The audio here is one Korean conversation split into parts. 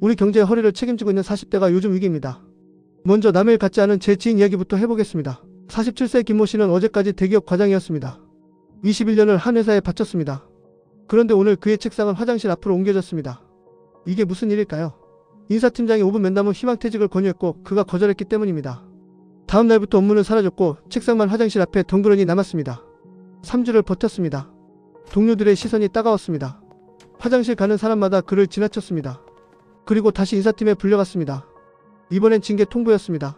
우리 경제의 허리를 책임지고 있는 40대가 요즘 위기입니다. 먼저 남의 일 같지 않은 제 지인 이야기부터 해보겠습니다. 47세 김모 씨는 어제까지 대기업 과장이었습니다. 21년을 한 회사에 바쳤습니다. 그런데 오늘 그의 책상은 화장실 앞으로 옮겨졌습니다. 이게 무슨 일일까요? 인사팀장이 5분 면담 후 희망퇴직을 권유했고 그가 거절했기 때문입니다. 다음 날부터 업무는 사라졌고 책상만 화장실 앞에 덩그러니 남았습니다. 3주를 버텼습니다. 동료들의 시선이 따가웠습니다. 화장실 가는 사람마다 그를 지나쳤습니다. 그리고 다시 인사팀에 불려갔습니다. 이번엔 징계 통보였습니다.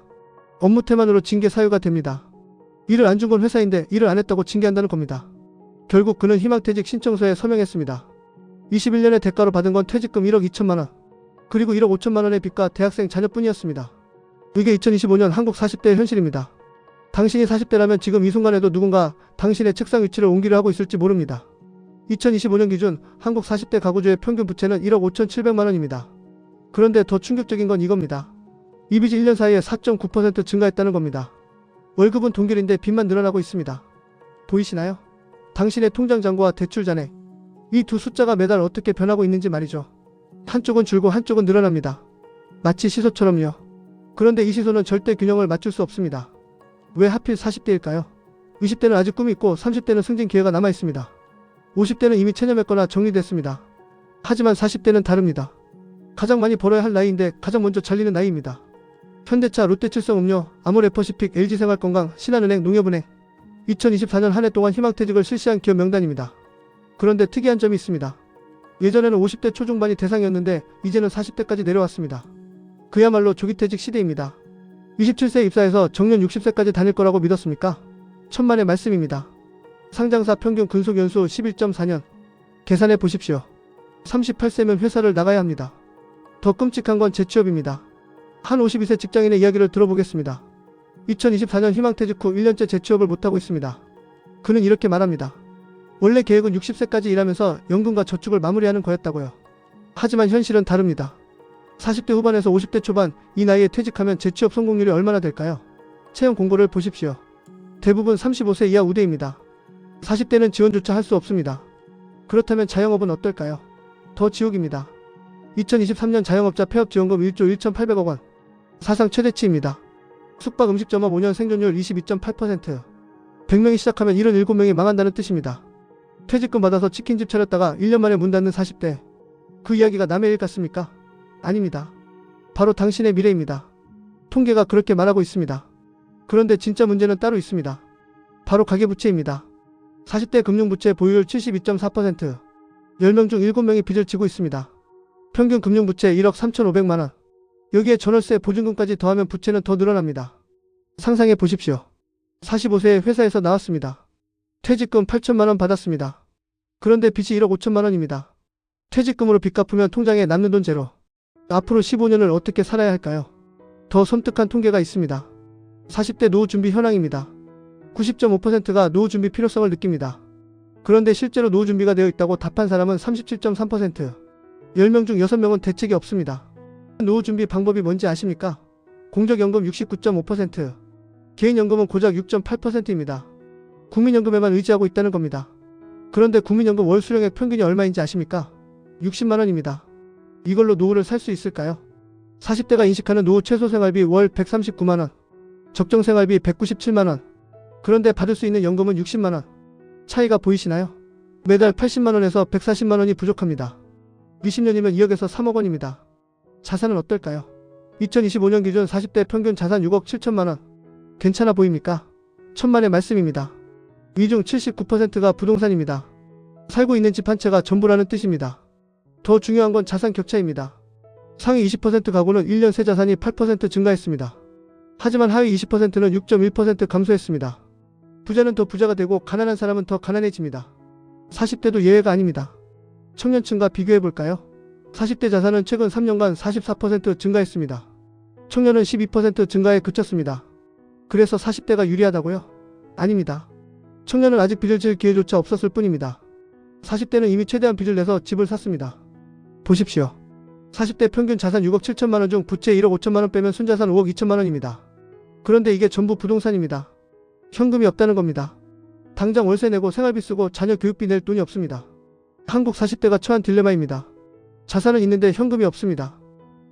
업무 태만으로 징계 사유가 됩니다. 일을 안 준 건 회사인데 일을 안 했다고 징계한다는 겁니다. 결국 그는 희망퇴직 신청서에 서명했습니다. 21년의 대가로 받은 건 퇴직금 1억 2천만 원, 그리고 1억 5천만 원의 빚과 대학생 자녀뿐이었습니다. 이게 2025년 한국 40대의 현실입니다. 당신이 40대라면 지금 이 순간에도 누군가 당신의 책상 위치를 옮기려 하고 있을지 모릅니다. 2025년 기준 한국 40대 가구주의 평균 부채는 1억 5,700만 원입니다. 그런데 더 충격적인 건 이겁니다. 이 빚이 1년 사이에 4.9% 증가했다는 겁니다. 월급은 동결인데 빚만 늘어나고 있습니다. 보이시나요? 당신의 통장 잔고와 대출 잔액, 이 두 숫자가 매달 어떻게 변하고 있는지 말이죠. 한쪽은 줄고 한쪽은 늘어납니다. 마치 시소처럼요. 그런데 이 시소는 절대 균형을 맞출 수 없습니다. 왜 하필 40대일까요? 20대는 아직 꿈이 있고 30대는 승진 기회가 남아있습니다. 50대는 이미 체념했거나 정리됐습니다. 하지만 40대는 다릅니다. 가장 많이 벌어야 할 나이인데 가장 먼저 잘리는 나이입니다. 현대차, 롯데칠성음료, 아모레퍼시픽, LG생활건강, 신한은행, 농협은행 2024년 한 해 동안 희망퇴직을 실시한 기업 명단입니다. 그런데 특이한 점이 있습니다. 예전에는 50대 초중반이 대상이었는데 이제는 40대까지 내려왔습니다. 그야말로 조기퇴직 시대입니다. 27세에 입사해서 정년 60세까지 다닐 거라고 믿었습니까? 천만의 말씀입니다. 상장사 평균 근속연수 11.4년. 계산해 보십시오. 38세면 회사를 나가야 합니다. 더 끔찍한 건 재취업입니다. 한 52세 직장인의 이야기를 들어보겠습니다. 2024년 희망퇴직 후 1년째 재취업을 못하고 있습니다. 그는 이렇게 말합니다. 원래 계획은 60세까지 일하면서 연금과 저축을 마무리하는 거였다고요. 하지만 현실은 다릅니다. 40대 후반에서 50대 초반 이 나이에 퇴직하면 재취업 성공률이 얼마나 될까요? 채용 공고를 보십시오. 대부분 35세 이하 우대입니다. 40대는 지원조차 할 수 없습니다. 그렇다면 자영업은 어떨까요? 더 지옥입니다. 2023년 자영업자 폐업지원금 1조 1,800억 원. 사상 최대치입니다. 숙박음식점업 5년 생존율 22.8%. 100명이 시작하면 77명이 망한다는 뜻입니다. 퇴직금 받아서 치킨집 차렸다가 1년 만에 문 닫는 40대. 그 이야기가 남의 일 같습니까? 아닙니다. 바로 당신의 미래입니다. 통계가 그렇게 말하고 있습니다. 그런데 진짜 문제는 따로 있습니다. 바로 가계부채입니다. 40대 금융부채 보유율 72.4%. 10명 중 7명이 빚을 지고 있습니다. 평균 금융부채 1억 3,500만 원. 여기에 전월세 보증금까지 더하면 부채는 더 늘어납니다. 상상해 보십시오. 45세에 회사에서 나왔습니다. 퇴직금 8천만 원 받았습니다. 그런데 빚이 1억 5천만 원입니다. 퇴직금으로 빚 갚으면 통장에 남는 돈 제로. 앞으로 15년을 어떻게 살아야 할까요? 더 섬뜩한 통계가 있습니다. 40대 노후 준비 현황입니다. 90.5%가 노후 준비 필요성을 느낍니다. 그런데 실제로 노후 준비가 되어 있다고 답한 사람은 37.3%. 10명 중 6명은 대책이 없습니다. 노후 준비 방법이 뭔지 아십니까? 공적연금 69.5%, 개인연금은 고작 6.8%입니다. 국민연금에만 의지하고 있다는 겁니다. 그런데 국민연금 월 수령액 평균이 얼마인지 아십니까? 60만 원입니다. 이걸로 노후를 살 수 있을까요? 40대가 인식하는 노후 최소 생활비 월 139만 원, 적정 생활비 197만 원. 그런데 받을 수 있는 연금은 60만 원. 차이가 보이시나요? 매달 80만 원에서 140만 원이 부족합니다. 20년이면 2억에서 3억 원입니다. 자산은 어떨까요? 2025년 기준 40대 평균 자산 6억 7천만 원. 괜찮아 보입니까? 천만의 말씀입니다. 이 중 79%가 부동산입니다. 살고 있는 집 한 채가 전부라는 뜻입니다. 더 중요한 건 자산 격차입니다. 상위 20% 가구는 1년 새 자산이 8% 증가했습니다. 하지만 하위 20%는 6.1% 감소했습니다. 부자는 더 부자가 되고 가난한 사람은 더 가난해집니다. 40대도 예외가 아닙니다. 청년층과 비교해볼까요? 40대 자산은 최근 3년간 44% 증가했습니다. 청년은 12% 증가에 그쳤습니다. 그래서 40대가 유리하다고요? 아닙니다. 청년은 아직 빚을 질 기회조차 없었을 뿐입니다. 40대는 이미 최대한 빚을 내서 집을 샀습니다. 보십시오. 40대 평균 자산 6억 7천만 원 중 부채 1억 5천만 원 빼면 순자산 5억 2천만 원입니다. 그런데 이게 전부 부동산입니다. 현금이 없다는 겁니다. 당장 월세 내고 생활비 쓰고 자녀 교육비 낼 돈이 없습니다. 한국 40대가 처한 딜레마입니다. 자산은 있는데 현금이 없습니다.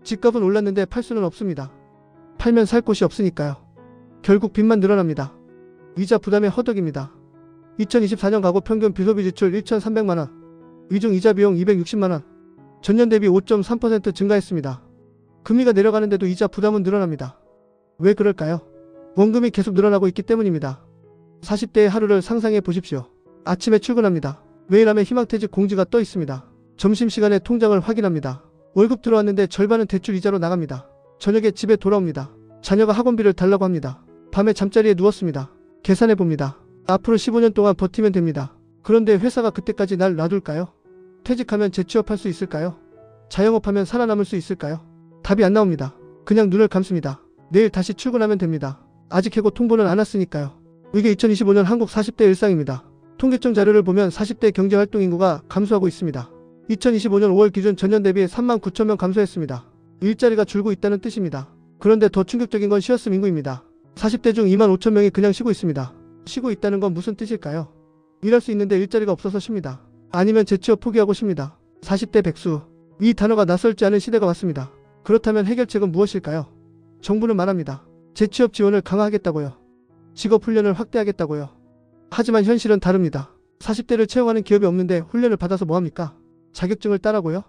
집값은 올랐는데 팔 수는 없습니다. 팔면 살 곳이 없으니까요. 결국 빚만 늘어납니다. 이자 부담에 허덕입니다. 2024년 가구 평균 비소비 지출 1,300만원, 위중 이자 비용 260만원, 전년 대비 5.3% 증가했습니다. 금리가 내려가는데도 이자 부담은 늘어납니다. 왜 그럴까요? 원금이 계속 늘어나고 있기 때문입니다. 40대의 하루를 상상해 보십시오. 아침에 출근합니다. 메일함에 희망퇴직 공지가 떠 있습니다. 점심시간에 통장을 확인합니다. 월급 들어왔는데 절반은 대출 이자로 나갑니다. 저녁에 집에 돌아옵니다. 자녀가 학원비를 달라고 합니다. 밤에 잠자리에 누웠습니다. 계산해 봅니다. 앞으로 15년 동안 버티면 됩니다. 그런데 회사가 그때까지 날 놔둘까요? 퇴직하면 재취업할 수 있을까요? 자영업하면 살아남을 수 있을까요? 답이 안 나옵니다. 그냥 눈을 감습니다. 내일 다시 출근하면 됩니다. 아직 해고 통보는 안 왔으니까요. 이게 2025년 한국 40대 일상입니다. 통계청 자료를 보면 40대 경제활동 인구가 감소하고 있습니다. 2025년 5월 기준 전년 대비 3만 9천 명 감소했습니다. 일자리가 줄고 있다는 뜻입니다. 그런데 더 충격적인 건 쉬었음 인구입니다. 40대 중 2만 5천 명이 그냥 쉬고 있습니다. 쉬고 있다는 건 무슨 뜻일까요? 일할 수 있는데 일자리가 없어서 쉽니다. 아니면 재취업 포기하고 쉽니다. 40대 백수. 이 단어가 낯설지 않은 시대가 왔습니다. 그렇다면 해결책은 무엇일까요? 정부는 말합니다. 재취업 지원을 강화하겠다고요. 직업훈련을 확대하겠다고요. 하지만 현실은 다릅니다. 40대를 채용하는 기업이 없는데 훈련을 받아서 뭐합니까? 자격증을 따라고요?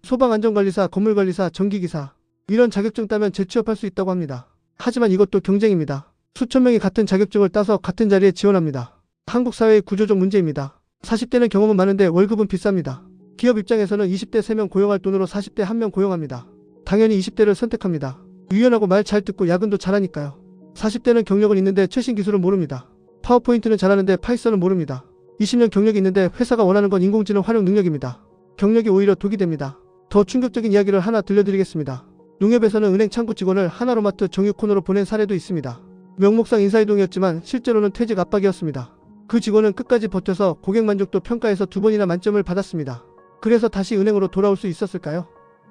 소방안전관리사, 건물관리사, 전기기사 이런 자격증 따면 재취업할 수 있다고 합니다. 하지만 이것도 경쟁입니다. 수천 명이 같은 자격증을 따서 같은 자리에 지원합니다. 한국 사회의 구조적 문제입니다. 40대는 경험은 많은데 월급은 비쌉니다. 기업 입장에서는 20대 3명 고용할 돈으로 40대 1명 고용합니다. 당연히 20대를 선택합니다. 유연하고 말 잘 듣고 야근도 잘하니까요. 40대는 경력은 있는데 최신 기술은 모릅니다. 파워포인트는 잘하는데 파이썬은 모릅니다. 20년 경력이 있는데 회사가 원하는 건 인공지능 활용 능력입니다. 경력이 오히려 독이 됩니다. 더 충격적인 이야기를 하나 들려드리겠습니다. 농협에서는 은행 창구 직원을 하나로마트 정유 코너로 보낸 사례도 있습니다. 명목상 인사이동이었지만 실제로는 퇴직 압박이었습니다. 그 직원은 끝까지 버텨서 고객 만족도 평가에서 2번이나 만점을 받았습니다. 그래서 다시 은행으로 돌아올 수 있었을까요?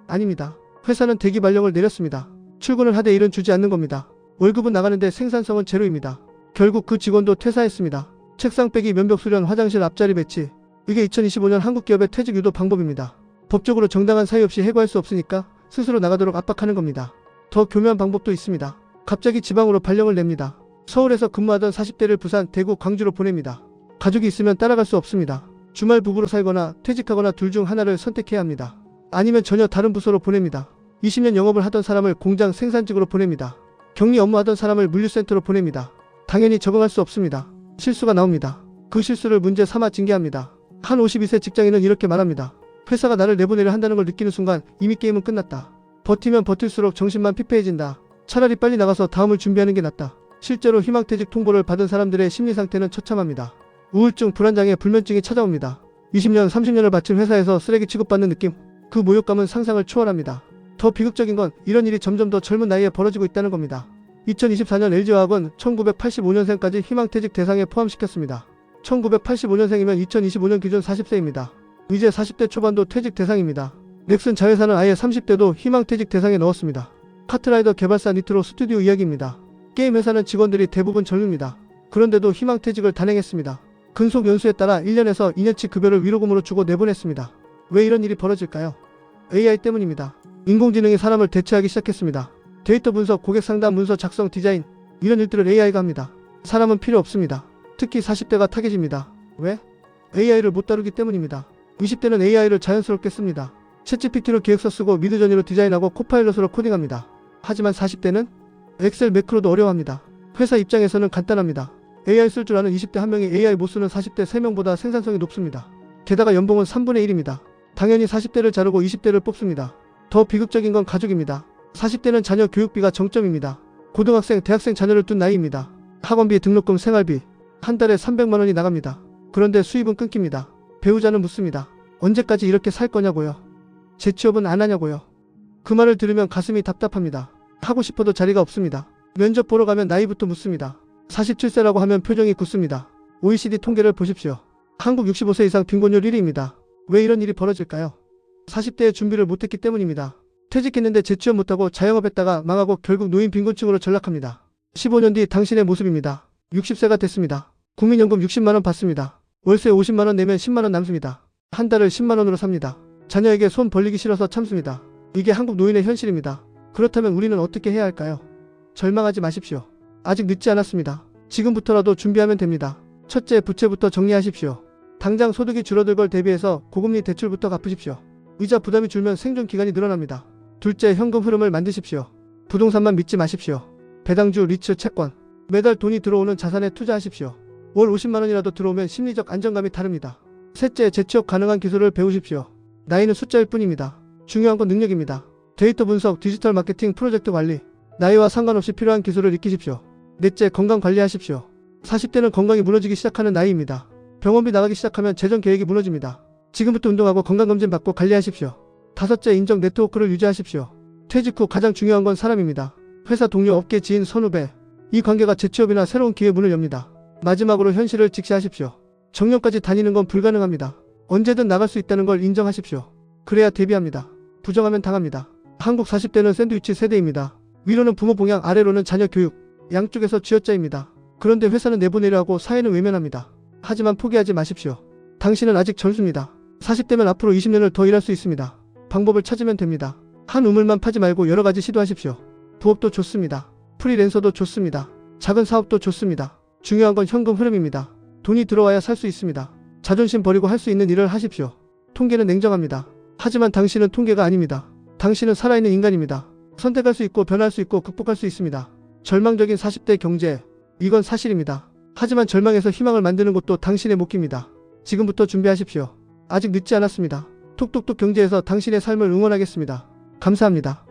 아닙니다. 회사는 대기 발령을 내렸습니다. 출근을 하되 일은 주지 않는 겁니다. 월급은 나가는데 생산성은 제로입니다. 결국 그 직원도 퇴사했습니다. 책상 빼기, 면벽 수련, 화장실 앞자리 배치. 이게 2025년 한국 기업의 퇴직 유도 방법입니다. 법적으로 정당한 사유 없이 해고할 수 없으니까 스스로 나가도록 압박하는 겁니다. 더 교묘한 방법도 있습니다. 갑자기 지방으로 발령을 냅니다. 서울에서 근무하던 40대를 부산, 대구, 광주로 보냅니다. 가족이 있으면 따라갈 수 없습니다. 주말 부부로 살거나 퇴직하거나 둘 중 하나를 선택해야 합니다. 아니면 전혀 다른 부서로 보냅니다. 20년 영업을 하던 사람을 공장 생산직으로 보냅니다. 격리 업무하던 사람을 물류센터로 보냅니다. 당연히 적응할 수 없습니다. 실수가 나옵니다. 그 실수를 문제 삼아 징계합니다. 한 52세 직장인은 이렇게 말합니다. 회사가 나를 내보내려 한다는 걸 느끼는 순간 이미 게임은 끝났다. 버티면 버틸수록 정신만 피폐해진다. 차라리 빨리 나가서 다음을 준비하는 게 낫다. 실제로 희망퇴직 통보를 받은 사람들의 심리상태는 처참합니다. 우울증, 불안장애, 불면증이 찾아옵니다. 20년, 30년을 바친 회사에서 쓰레기 취급받는 느낌. 그 모욕감은 상상을 초월합니다. 더 비극적인 건 이런 일이 점점 더 젊은 나이에 벌어지고 있다는 겁니다. 2024년 LG화학은 1985년생까지 희망퇴직 대상에 포함시켰습니다. 1985년생이면 2025년 기준 40세입니다. 이제 40대 초반도 퇴직 대상입니다. 넥슨 자회사는 아예 30대도 희망퇴직 대상에 넣었습니다. 카트라이더 개발사 니트로 스튜디오 이야기입니다. 게임 회사는 직원들이 대부분 젊습니다. 그런데도 희망퇴직을 단행했습니다. 근속 연수에 따라 1년에서 2년치 급여를 위로금으로 주고 내보냈습니다. 왜 이런 일이 벌어질까요? AI 때문입니다. 인공지능이 사람을 대체하기 시작했습니다. 데이터 분석, 고객 상담, 문서 작성, 디자인 이런 일들을 AI가 합니다. 사람은 필요 없습니다. 특히 40대가 타겟입니다. 왜? AI를 못 다루기 때문입니다. 20대는 AI를 자연스럽게 씁니다. 챗GPT로 기획서 쓰고 미드저니로 디자인하고 코파일럿으로 코딩합니다. 하지만 40대는 엑셀 매크로도 어려워합니다. 회사 입장에서는 간단합니다. AI 쓸 줄 아는 20대 1명이 AI 못 쓰는 40대 3명보다 생산성이 높습니다. 게다가 연봉은 3분의 1입니다. 당연히 40대를 자르고 20대를 뽑습니다. 더 비극적인 건 가족입니다. 40대는 자녀 교육비가 정점입니다. 고등학생, 대학생 자녀를 둔 나이입니다. 학원비, 등록금, 생활비 한 달에 300만 원이 나갑니다. 그런데 수입은 끊깁니다. 배우자는 묻습니다. 언제까지 이렇게 살 거냐고요. 재취업은 안 하냐고요. 그 말을 들으면 가슴이 답답합니다. 하고 싶어도 자리가 없습니다. 면접 보러 가면 나이부터 묻습니다. 47세라고 하면 표정이 굳습니다. OECD 통계를 보십시오. 한국 65세 이상 빈곤율 1위입니다. 왜 이런 일이 벌어질까요? 40대의 준비를 못했기 때문입니다. 퇴직했는데 재취업 못하고 자영업했다가 망하고 결국 노인 빈곤층으로 전락합니다. 15년 뒤 당신의 모습입니다. 60세가 됐습니다. 국민연금 60만원 받습니다. 월세 50만원 내면 10만원 남습니다. 한 달을 10만원으로 삽니다. 자녀에게 손 벌리기 싫어서 참습니다. 이게 한국 노인의 현실입니다. 그렇다면 우리는 어떻게 해야 할까요? 절망하지 마십시오. 아직 늦지 않았습니다. 지금부터라도 준비하면 됩니다. 첫째, 부채부터 정리하십시오. 당장 소득이 줄어들 걸 대비해서 고금리 대출부터 갚으십시오. 이자 부담이 줄면 생존 기간이 늘어납니다. 둘째, 현금 흐름을 만드십시오. 부동산만 믿지 마십시오. 배당주, 리츠, 채권. 매달 돈이 들어오는 자산에 투자하십시오. 월 50만 원이라도 들어오면 심리적 안정감이 다릅니다. 셋째, 재취업 가능한 기술을 배우십시오. 나이는 숫자일 뿐입니다. 중요한 건 능력입니다. 데이터 분석, 디지털 마케팅, 프로젝트 관리. 나이와 상관없이 필요한 기술을 익히십시오. 넷째, 건강 관리하십시오. 40대는 건강이 무너지기 시작하는 나이입니다. 병원비 나가기 시작하면 재정 계획이 무너집니다. 지금부터 운동하고 건강검진 받고 관리하십시오. 다섯째, 인적 네트워크를 유지하십시오. 퇴직 후 가장 중요한 건 사람입니다. 회사 동료, 업계 지인, 선후배. 이 관계가 재취업이나 새로운 기회 문을 엽니다. 마지막으로 현실을 직시하십시오. 정년까지 다니는 건 불가능합니다. 언제든 나갈 수 있다는 걸 인정하십시오. 그래야 대비합니다. 부정하면 당합니다. 한국 40대는 샌드위치 세대입니다. 위로는 부모 봉양, 아래로는 자녀 교육. 양쪽에서 쥐어짜입니다. 그런데 회사는 내보내려 하고 사회는 외면합니다. 하지만 포기하지 마십시오. 당신은 아직 젊습니다. 40대면 앞으로 20년을 더 일할 수 있습니다. 방법을 찾으면 됩니다. 한 우물만 파지 말고 여러 가지 시도하십시오. 부업도 좋습니다. 프리랜서도 좋습니다. 작은 사업도 좋습니다. 중요한 건 현금 흐름입니다. 돈이 들어와야 살 수 있습니다. 자존심 버리고 할 수 있는 일을 하십시오. 통계는 냉정합니다. 하지만 당신은 통계가 아닙니다. 당신은 살아있는 인간입니다. 선택할 수 있고 변할 수 있고 극복할 수 있습니다. 절망적인 40대 경제. 이건 사실입니다. 하지만 절망에서 희망을 만드는 것도 당신의 몫입니다. 지금부터 준비하십시오. 아직 늦지 않았습니다. 톡톡톡 경제에서 당신의 삶을 응원하겠습니다. 감사합니다.